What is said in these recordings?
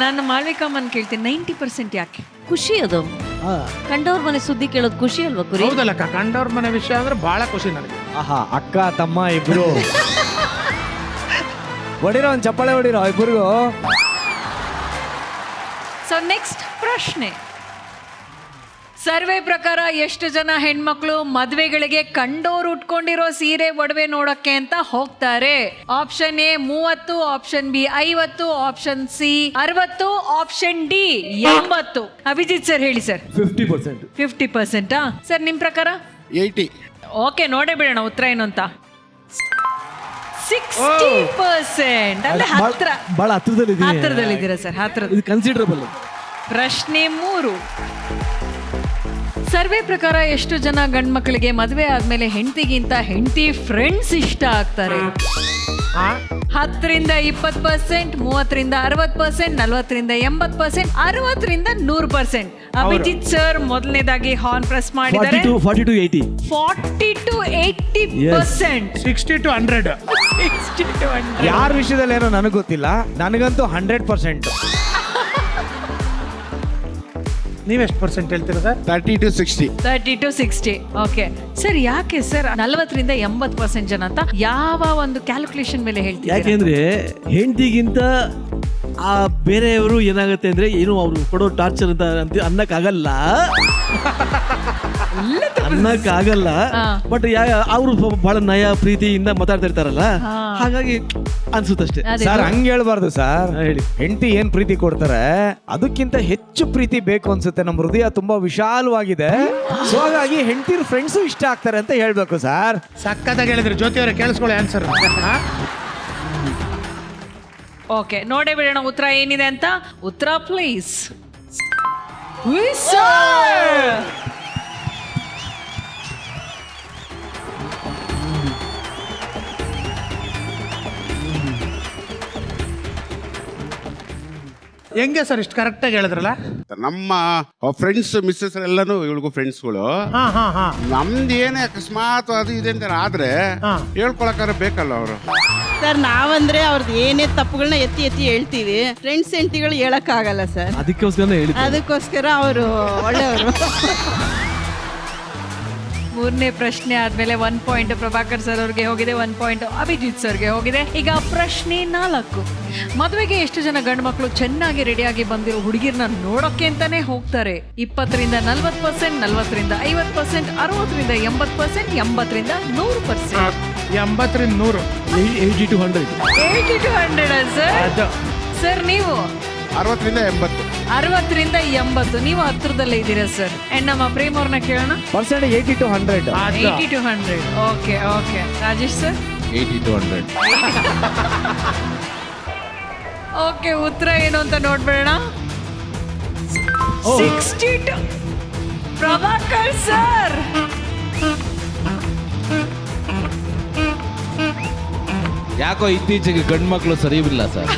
ನಾನು ಮಾಳ್ವಿಕಮ್ಮನ್ ಕೇಳ್ತೀನಿ 90% ಯಾಕೆ? ಖುಷಿ ಅದು. ಕಂಡವ್ರ ಮನೆ ಸುದ್ದಿ ಕೇಳೋದು ಖುಷಿ ಅಲ್ವಾ ಕುರಿ? ಹೌದಲ್ಲಕ್ಕ, ಕಂಡವ್ರ ಮನೆ ವಿಷಯ ಅಂದ್ರೆ ಬಹಳ ಖುಷಿ ನನಗೆ. ಆಹಾ, ಅಕ್ಕ ತಮ್ಮ ಇಬ್ರು ಹೊಡಿರೋ ಒಂದು ಚಪ್ಪಾಳೆ ಹೊಡಿರೋ ಇಬ್ಬರಿಗೂ. ಸೊ ನೆಕ್ಸ್ಟ್ ಪ್ರಶ್ನೆ, ಸರ್ವೆ ಪ್ರಕಾರ ಎಷ್ಟು ಜನ ಹೆಣ್ಮಕ್ಳು ಮದ್ವೆಗಳಿಗೆ ಕಂಡೋರು ಉಟ್ಕೊಂಡಿರೋ ಸೀರೆ ಒಡವೆ ನೋಡಕ್ಕೆ ಅಂತ ಹೋಗ್ತಾರೆ? Option A 30, option B 50, option C 60, option D 80. Abhijit sir ಹೇಳಿ ಸರ್. 50%. 50%. ಸರ್ ನಿಮ್ ಪ್ರಕಾರ? 80. ಓಕೆ, ನೋಡೇ ಬಿಡೋಣ ಉತ್ತರ ಏನು ಅಂತ. 60%. ಅಂದ್ರೆ ಹತ್ರ, ಬಹಳ ಹತ್ರದಲ್ಲಿದ್ದೀರಾ ಸರ್, ಹತ್ರ. ಇದು ಕನ್ಸಿಡರಬಲ್. ಪ್ರಶ್ನೆ 3, ಸರ್ವೆ ಪ್ರಕಾರ ಎಷ್ಟು ಜನ ಗಂಡ್ ಮಕ್ಕಳಿಗೆ ಮದುವೆ ಆದ್ಮೇಲೆ ಹೆಂಡತಿಗಿಂತ ಹೆಂಡತಿ ಫ್ರೆಂಡ್ಸ್ ಇಷ್ಟ ಆಗ್ತಾರೆ? 10ರಿಂದ 20%, 30ರಿಂದ 60%, 40ರಿಂದ 80%, 60ರಿಂದ 100%. ಅಭಿಜಿತ್ ಸರ್ ಮೊದಲನೇದಾಗಿ ಹಾರ್ನ್ ಪ್ರೆಸ್ ಮಾಡಿದ್ದಾರೆ. 40 to 80. 40 to 80%. 60 to 100. 60 to 100. ಯಾರ ವಿಷಯದಲ್ಲಿ ಏನೋ ನನಗೆ ಗೊತ್ತಿಲ್ಲ, ನನಗಂತೂ 100%. ನೀವೆಷ್ಟು ಪರ್ಸೆಂಟ್ ಹೇಳ್ತೀರಾ sir? 30 to 60. 30 to 60. Okay sir, ಯಾಕೆ ಸರ್ 40ರಿಂದ 80% ಜನ ಅಂತ ಯಾವ ಒಂದು ಕ್ಯಾಲ್ಕುಲೇಷನ್ ಮೇಲೆ ಹೇಳ್ತೀರಾ? ಯಾಕೆಂದ್ರೆ ಹೆಂಡತಿಗಿಂತ ಆ ಬೇರೆಯವರು ಏನಾಗುತ್ತೆ ಅಂದ್ರೆ ಏನು ಅವ್ರು ಕೊಡೋ ಟಾರ್ಚರ್ ಅಂತ ಅನ್ನಕ್ಕಾಗಲ್ಲ. ಬಟ್ ಅವರು ಬಹಳ ನಯ ಪ್ರೀತಿಯಿಂದ ಮಾತಾಡ್ತಾ ಇರ್ತಾರಲ್ಲ, ಹಾಗಾಗಿ ಅನ್ಸುತ್ತಷ್ಟೇ. ಸರ್ ಹಂಗೆ ಹೇಳ್ಬಾರ್ದು ಸರ್. ಹೇಳಿ. ಹೆಂಡತಿ ಏನ್ ಪ್ರೀತಿ ಕೊಡ್ತಾರೆ ಅದಕ್ಕಿಂತ ಹೆಚ್ಚು ಪ್ರೀತಿ ಬೇಕು ಅನ್ಸುತ್ತೆ. ನಮ್ಮ ಹೃದಯ ತುಂಬಾ ವಿಶಾಲವಾಗಿದೆ, ಸೊ ಹಾಗಾಗಿ ಹೆಂಡತಿರ್ ಫ್ರೆಂಡ್ಸು ಇಷ್ಟ ಆಗ್ತಾರೆ ಅಂತ ಹೇಳ್ಬೇಕು ಸರ್. ಸಕ್ಕತ್ತಾಗಿ ಹೇಳಿದ್ರೆ ಜ್ಯೋತಿ ಅವರೇ, ಕೇಳಿಸ್ಕೊಳ್ಳಿ ಆನ್ಸರ್. ಓಕೆ, ನೋಡೇ ಬಿಡೋಣ ಉತ್ತರ ಏನಿದೆ ಅಂತ. ಉತ್ತರ ಪ್ಲೀಸ್. ಹೆಂಗೆ ಸರ್ ಇಷ್ಟು ಕರೆಕ್ಟಾಗಿ ಹೇಳಿದ್ರಲ್ಲ? ನಮ್ಮ ಫ್ರೆಂಡ್ಸ್ ಮಿಸ್ಸಸ್ ಎಲ್ಲಾನು ಇವಳಿಗೂ ಫ್ರೆಂಡ್ಸ್ಗಳು. ನಮ್ದು ಏನೇ ಅಕಸ್ಮಾತ್ ಅದು ಇದೆ ಅಂತ ಆದ್ರೆ ಹೇಳ್ಕೊಳಕಾರ ಬೇಕಲ್ಲ ಅವರು. ಸರ್ ನಾವಂದ್ರೆ ಅವ್ರದ್ದು ಏನೇ ತಪ್ಪುಗಳನ್ನ ಎತ್ತಿ ಎತ್ತಿ ಹೇಳ್ತೀವಿ. ಫ್ರೆಂಡ್ಸ್ ಹೆಂಡತಿಗಳು ಹೇಳಕ್ಕಾಗಲ್ಲ ಸರ್, ಅದಕ್ಕೋಸ್ಕರ ಅವರು ಒಳ್ಳೆಯವರು. 3ನೇ ಪ್ರಶ್ನೆ ಆದ್ಮೇಲೆ 1 ಪಾಯಿಂಟ್ ಪ್ರಭಾಕರ್ ಸರ್ ಅವ್ರಿಗೆ ಹೋಗಿದೆ, 1 ಪಾಯಿಂಟ್ ಅಭಿಜಿತ್ ಸರ್ಗೆ ಹೋಗಿದೆ. ಈಗ ಪ್ರಶ್ನೆ 4, ಮದುವೆಗೆ ಎಷ್ಟು ಜನ ಗಂಡು ಮಕ್ಕಳು ಚೆನ್ನಾಗಿ ರೆಡಿಯಾಗಿ ಬಂದಿರೋ ಹುಡುಗಿರ್ನ ನೋಡೋಕೆ ಅಂತಾನೆ ಹೋಗ್ತಾರೆ? 20ರಿಂದ 40%, 40ರಿಂದ 50%, 60ರಿಂದ 80%, 80ರಿಂದ 100%. 80ರಿಂದ 100. 80 to 100. 80 to 100 sir. ಸರ್ ನೀವು 60ರಿಂದ 80. 60ರಿಂದ 80. ನೀವು ಹತ್ರದಲ್ಲೇ ಇದ್ದೀರಾ ಸರ್. ಅಂಡ್ ನಮ್ಮ ಪ್ರೇಮ್ ಅವ್ರನ್ನ ಕೇಳೋಣ. 80 to 100. 80 to 100. Okay okay. Rajesh sir? 80 to 100. Okay, ಉತ್ತರ ಏನು ಅಂತ ನೋಡ್ಬೇಡ. 60 to ಪ್ರಭಾಕರ್ ಸರ್. ಯಾಕೋ ಇತ್ತೀಚೆಗೆ ಗಂಡು ಮಕ್ಕಳು ಸರಿ ಇಲ್ಲ ಸರ್.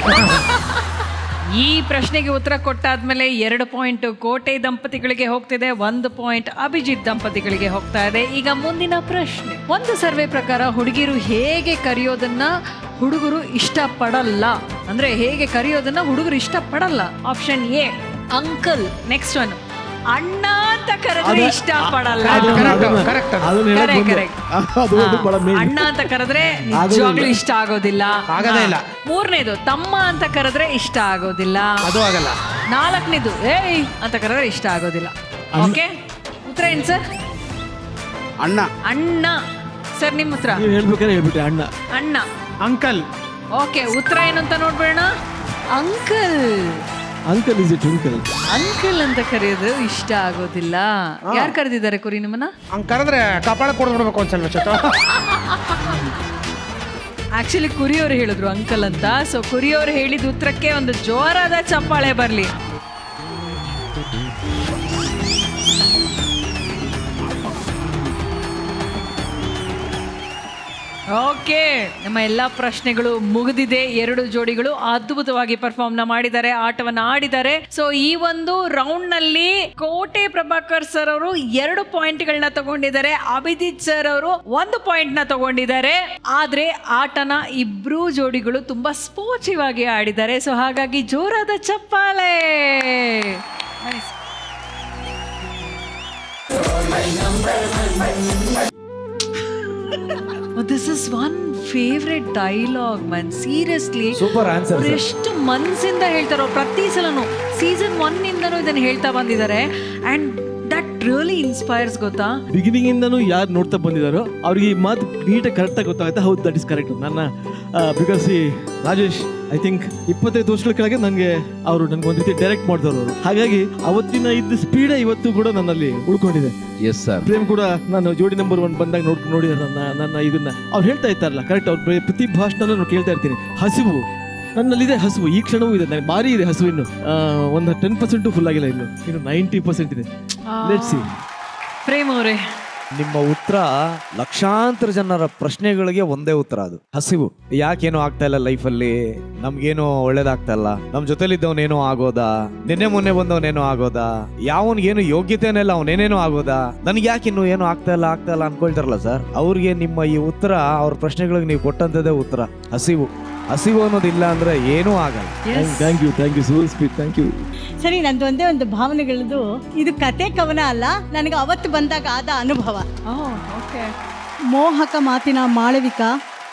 ಈ ಪ್ರಶ್ನೆಗೆ ಉತ್ತರ ಕೊಟ್ಟಾದ್ಮೇಲೆ 2 ಪಾಯಿಂಟ್ ಕೋಟೆ ದಂಪತಿಗಳಿಗೆ ಹೋಗ್ತಿದೆ, 1 ಪಾಯಿಂಟ್ ಅಭಿಜಿತ್ ದಂಪತಿಗಳಿಗೆ ಹೋಗ್ತಾ ಇದೆ. ಈಗ ಮುಂದಿನ ಪ್ರಶ್ನೆ, ಒಂದು ಸರ್ವೆ ಪ್ರಕಾರ ಹುಡುಗಿರು ಹೇಗೆ ಕರೆಯೋದನ್ನ ಹುಡುಗರು ಇಷ್ಟಪಡಲ್ಲ, ಅಂದ್ರೆ ಹೇಗೆ ಕರೆಯೋದನ್ನ ಹುಡುಗರು ಇಷ್ಟಪಡಲ್ಲ? Option A uncle. Next one, ಅಣ್ಣ ಅಂತ ಕರೆದ್ರೆ ಇಷ್ಟಪಡಲ್ಲ. ಅಣ್ಣ ಅಂತ ಕರೆದ್ರೆ ನಿಜವಾಗ್ಲೂ ಇಷ್ಟ ಆಗೋದಿಲ್ಲ. ಆಗೋದೇ ಇಲ್ಲ. 3ನೇದು, ತಮ್ಮ ಅಂತ ಕರೆದ್ರೆ ಇಷ್ಟ ಆಗೋದಿಲ್ಲ. ಅದು ಆಗಲ್ಲ. 4ನೇದು, ಏಯ್ ಅಂತ ಕರೆದ್ರೆ ಇಷ್ಟ ಆಗೋದಿಲ್ಲ. ಓಕೆ, ಉತ್ತರ ಏನ್ ಸರ್? ಅಣ್ಣ. ಅಣ್ಣ. ಸರ್ ನಿಮ್ಮ ಉತ್ತರ? ಹೇಳ್ಬೇಕಾದ್ರೆ ಹೇಳ್ಬಿಟ್ಟೆ ಅಣ್ಣ. ಅಣ್ಣ, ಅಂಕಲ್. ಓಕೆ, ಉತ್ತರ ಏನು ಅಂತ ನೋಡ್ಬೇಡ. Uncle. Uncle is it uncle. Uncle ಅಂತ ಕರೆಯೋದು ಇಷ್ಟ ಆಗೋದಿಲ್ಲ. ಯಾರು ಕರೆದಿದ್ದಾರೆ ಕುರಿ ನಿಮ್ಮನ್ನ? ಹಂಗೆ ಕರೆದ್ರೆ ಕಪಾಳ ಕೊಡ್ಬಿಡ್ಬೇಕು ಒಂದ್ಸಲ ಚೇತು. ಆಕ್ಚುಲಿ ಕುರಿಯವರು ಹೇಳಿದ್ರು ಅಂಕಲ್ ಅಂತ. ಸೊ ಕುರಿಯವರು ಹೇಳಿದ ಉತ್ತರಕ್ಕೆ ಒಂದು ಜೋರಾದ ಚಪ್ಪಾಳೆ ಬರ್ಲಿ. ಓಕೆ, ನಮ್ಮ ಎಲ್ಲಾ ಪ್ರಶ್ನೆಗಳು ಮುಗಿದಿದೆ. 2 ಜೋಡಿಗಳು ಅದ್ಭುತವಾಗಿ ಪರ್ಫಾರ್ಮ್ ಮಾಡಿದ್ದಾರೆ, ಆಟವನ್ನ ಆಡಿದ್ದಾರೆ. ಸೊ ಈ ಒಂದು ರೌಂಡ್ ನಲ್ಲಿ ಕೋಟೆ ಪ್ರಭಾಕರ್ ಸರ್ ಅವರು 2 ಪಾಯಿಂಟ್ಗಳನ್ನ ತಗೊಂಡಿದ್ದಾರೆ, ಅಭಿಜಿತ್ ಸರ್ ಅವರು 1 ಪಾಯಿಂಟ್ ನ ತಗೊಂಡಿದ್ದಾರೆ. ಆದ್ರೆ ಆಟನ ಇಬ್ರು ಜೋಡಿಗಳು ತುಂಬಾ ಸ್ಪೋರ್ಟಿವ್ ಆಗಿ ಆಡಿದ್ದಾರೆ. ಸೊ ಹಾಗಾಗಿ ಜೋರಾದ ಚಪ್ಪಾಳೆ. Nice. This is one favorite dialogue, man. Seriously. Super answer, sir. ಎಷ್ಟು ಮನಸ್ಸಿಂದ ಹೇಳ್ತಾರೋ ಪ್ರತಿ ಸಲನು. ಸೀಸನ್ 1 ಇಂದನೂ ಇದನ್ನ ಹೇಳ್ತಾ ಬಂದಿದ್ದಾರೆ. ಅಂಡ್ ದಟ್ ರಿಯಲಿ ಇನ್ಸ್ಪೈರ್ಸ್, ಗೊತ್ತಾ? ಬಿಗಿನಿಂಗ್ ಇಂದನೂ ಯಾರು ನೋಡ್ತಾ ಬಂದಿದ್ದಾರೋ ಅವ್ರಿಗೆ ಈ ಮಾತು ನೀಟಾಗಿ ಕರೆಕ್ಟಾಗಿ ಗೊತ್ತಾಗುತ್ತೆ. ಹೌದು, ದಟ್ ಇಸ್ ಕರೆಕ್ಟ್. ನನ್ನ ಬಿಕಾಸ್ ಈ ರಾಜೇಶ್ ಐ ಥಿಂಕ್ 25 ವರ್ಷಗಳ ಕೆಳಗೆ ನನಗೆ ಅವರು ಒಂದು ರೀತಿ ಡೈರೆಕ್ಟ್ ಮಾಡಿದವರು ಅವರು. ಹಾಗಾಗಿ ಅವತ್ತಿನ ಇದ್ದ ಸ್ಪೀಡೇ ಇವತ್ತು ಕೂಡ ನನ್ನಲ್ಲಿ ಉಳ್ಕೊಂಡಿದೆ. Yes sir. ಪ್ರೇಮ್ ಕೂಡ ನಾನು ಜೋಡಿ ನಂಬರ್ 1 ಬಂದಾಗ ನೋಡಿ ನನ್ನ ಇದನ್ನ ಅವ್ರು ಹೇಳ್ತಾ ಇರ್ತಾರಲ್ಲ ಕರೆಕ್ಟ್. ಅವ್ರ ಪ್ರತಿ ಭಾಷಣ ನಾನು ಕೇಳ್ತಾ ಇರ್ತೀನಿ. ಹಸಿವು ನನ್ನಲ್ಲಿದೆ, ಹಸಿವು ಈ ಕ್ಷಣವೂ ಇದೆ, ನನಗೆ ಭಾರಿ ಇದೆ ಹಸಿವು. ಇನ್ನು ಒಂದು 10% ಫುಲ್ ಆಗಿಲ್ಲ, ಇನ್ನು 90% ಇದೆ. Let's see. ಪ್ರೇಮ್ ಅವರೇ, ನಿಮ್ಮ ಉತ್ತರ ಲಕ್ಷಾಂತರ ಜನರ ಪ್ರಶ್ನೆಗಳಿಗೆ ಒಂದೇ ಉತ್ತರ, ಅದು ಹಸಿವು. ಯಾಕೇನೋ ಆಗ್ತಾ ಇಲ್ಲ ಲೈಫಲ್ಲಿ, ನಮ್ಗೇನೋ ಒಳ್ಳೇದಾಗ್ತಾ ಇಲ್ಲ, ನಮ್ ಜೊತೆಲಿದ್ದವನೇನೋ ಆಗೋದಾ, ನಿನ್ನೆ ಮೊನ್ನೆ ಬಂದವನೇನೋ ಆಗೋದಾ, ಯಾವನ್ಗೇನು ಯೋಗ್ಯತೆನೇ ಇಲ್ಲ ಅವನೇನೇನೋ ಆಗೋದಾ, ನನ್ಗೆ ಯಾಕೆ ಇನ್ನು ಏನೋ ಆಗ್ತಾ ಇಲ್ಲ ಅನ್ಕೊಳ್ತಾರಲ್ಲ ಸರ್, ಅವ್ರಿಗೆ ನಿಮ್ಮ ಈ ಉತ್ತರ, ಅವ್ರ ಪ್ರಶ್ನೆಗಳಿಗೆ ನೀವು ಕೊಟ್ಟಂತದೇ ಉತ್ತರ, ಹಸಿವು. ಹಸಿವು ಅನ್ನೋದಿಲ್ಲ ಅಂದ್ರೆ ಏನೂ ಆಗಲ್ಲ. Thank you so sweet, thank you. ಸರಿ, ನಂದು ಒಂದೇ ಒಂದು ಭಾವನೆಗಳದು, ಇದು ಕತೆ ಕವನ ಅಲ್ಲ, ನನಗೆ ಅವತ್ತು ಬಂದಾಗ ಆದ ಅನುಭವ. ಓಕೆ. ಮೋಹಕ ಮಾತಿನ ಮಾಳವಿಕ,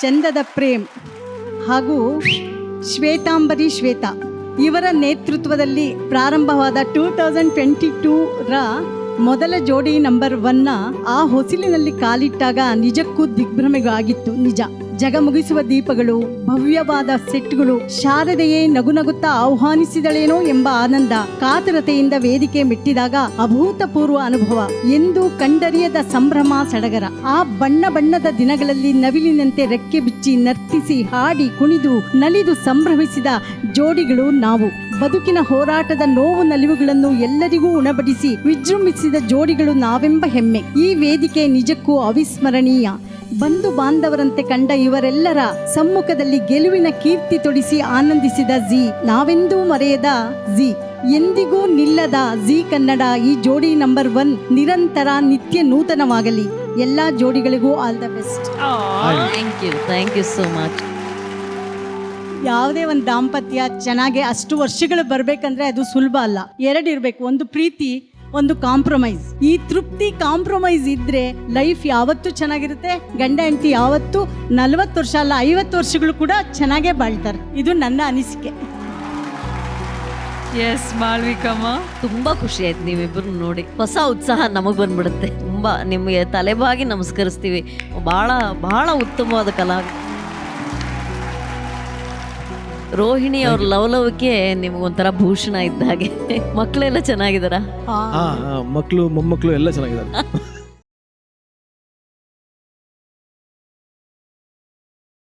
ಚಂದದ ಪ್ರೇಮ್ ಹಾಗೂ ಶ್ವೇತಾಂಬರಿ ಶ್ವೇತಾ ಇವರ ನೇತೃತ್ವದಲ್ಲಿ ಪ್ರಾರಂಭವಾದ 2022ರ ಮೊದಲ ಜೋಡಿ ನಂಬರ್ 1ನ ಆ ಹೊಸಿಲಿನಲ್ಲಿ ಕಾಲಿಟ್ಟಾಗ ನಿಜಕ್ಕೂ ದಿಗ್ಭ್ರಮೆಗಾಗಿತ್ತು. ನಿಜ, ಜಗ ಮುಗಿಸುವ ದೀಪಗಳು, ಭವ್ಯವಾದ ಸೆಟ್ಗಳು, ಶಾರದೆಯೇ ನಗುನಗುತ್ತಾ ಆಹ್ವಾನಿಸಿದಳೇನೋ ಎಂಬ ಆನಂದ, ಕಾತರತೆಯಿಂದ ವೇದಿಕೆ ಮೆಟ್ಟಿದಾಗ ಅಭೂತಪೂರ್ವ ಅನುಭವ, ಎಂದು ಕಂಡರಿಯದ ಸಂಭ್ರಮ, ಸಡಗರ. ಆ ಬಣ್ಣ ಬಣ್ಣದ ದಿನಗಳಲ್ಲಿ ನವಿಲಿನಂತೆ ರೆಕ್ಕೆ ಬಿಚ್ಚಿ ನರ್ತಿಸಿ ಹಾಡಿ ಕುಣಿದು ನಲಿದು ಸಂಭ್ರಮಿಸಿದ ಜೋಡಿಗಳು ನಾವು. ಬದುಕಿನ ಹೋರಾಟದ ನೋವು ನಲಿವುಗಳನ್ನು ಎಲ್ಲರಿಗೂ ಉಣಬಡಿಸಿ ವಿಜೃಂಭಿಸಿದ ಜೋಡಿಗಳು ನಾವೆಂಬ ಹೆಮ್ಮೆ. ಈ ವೇದಿಕೆ ನಿಜಕ್ಕೂ ಅವಿಸ್ಮರಣೀಯ. ಬಂಧು ಬಾಂಧವರಂತೆ ಕಂಡ ಇವರೆಲ್ಲರ ಸಮ್ಮುಖದಲ್ಲಿ ಗೆಲುವಿನ ಕೀರ್ತಿ ತೊಡಿಸಿ ಆನಂದಿಸಿದ ಜಿ, ನಾವೆಂದೂ ಮರೆಯದ ಜಿ, ಎಂದಿಗೂ ನಿಲ್ಲದ ಜಿ ಕನ್ನಡ. ಈ ಜೋಡಿ ನಂಬರ್ 1 ನಿರಂತರ ನಿತ್ಯ ನೂತನವಾಗಲಿ. ಎಲ್ಲಾ ಜೋಡಿಗಳಿಗೂ all the best. Thank you so much. ಯಾವುದೇ ಒಂದು ದಾಂಪತ್ಯ ಚೆನ್ನಾಗಿ ಅಷ್ಟು ವರ್ಷಗಳು ಬರ್ಬೇಕಂದ್ರೆ ಅದು ಸುಲಭ ಅಲ್ಲ. 2 ಇರಬೇಕು, ಒಂದು ಪ್ರೀತಿ, ಒಂದು ಕಾಂಪ್ರಮೈಸ್. ಈ ತೃಪ್ತಿ ಕಾಂಪ್ರಮೈಸ್ ಇದ್ರೆ ಲೈಫ್ ಯಾವತ್ತೂ ಚೆನ್ನಾಗಿರುತ್ತೆ. ಗಂಡ ಹೆಂಡತಿ ಯಾವತ್ತೂ 40 ವರ್ಷ ಅಲ್ಲ 50 ವರ್ಷಗಳು ಕೂಡ ಚೆನ್ನಾಗೇ ಬಾಳ್ತಾರೆ. ಇದು ನನ್ನ ಅನಿಸಿಕೆ. ಎಸ್ ಮಾಳ್ವಿಕಮ್ಮ, ತುಂಬಾ ಖುಷಿ ಆಯ್ತು ನೀವಿಬ್ಬರು ನೋಡಿ. ಹೊಸ ಉತ್ಸಾಹ ನಮಗ್ ಬಂದ್ಬಿಡುತ್ತೆ. ತುಂಬಾ ನಿಮಗೆ ತಲೆಬಾಗಿ ನಮಸ್ಕರಿಸ್ತೀವಿ. ಬಹಳ ಬಹಳ ಉತ್ತಮವಾದ ಕಲಾ. ರೋಹಿಣಿ ಅವ್ರ ಲವಲವಿಕೆ ನಿಮ್ಗೊಂಥರ ಭೂಷಣ ಇದ್ದ ಹಾಗೆ. ಮಕ್ಕಳೆಲ್ಲ ಚೆನ್ನಾಗಿದಾರ? ಮಕ್ಕಳು ಮೊಮ್ಮಕ್ಕಳು ಎಲ್ಲ ಚೆನ್ನಾಗಿದ್ದಾರೆ.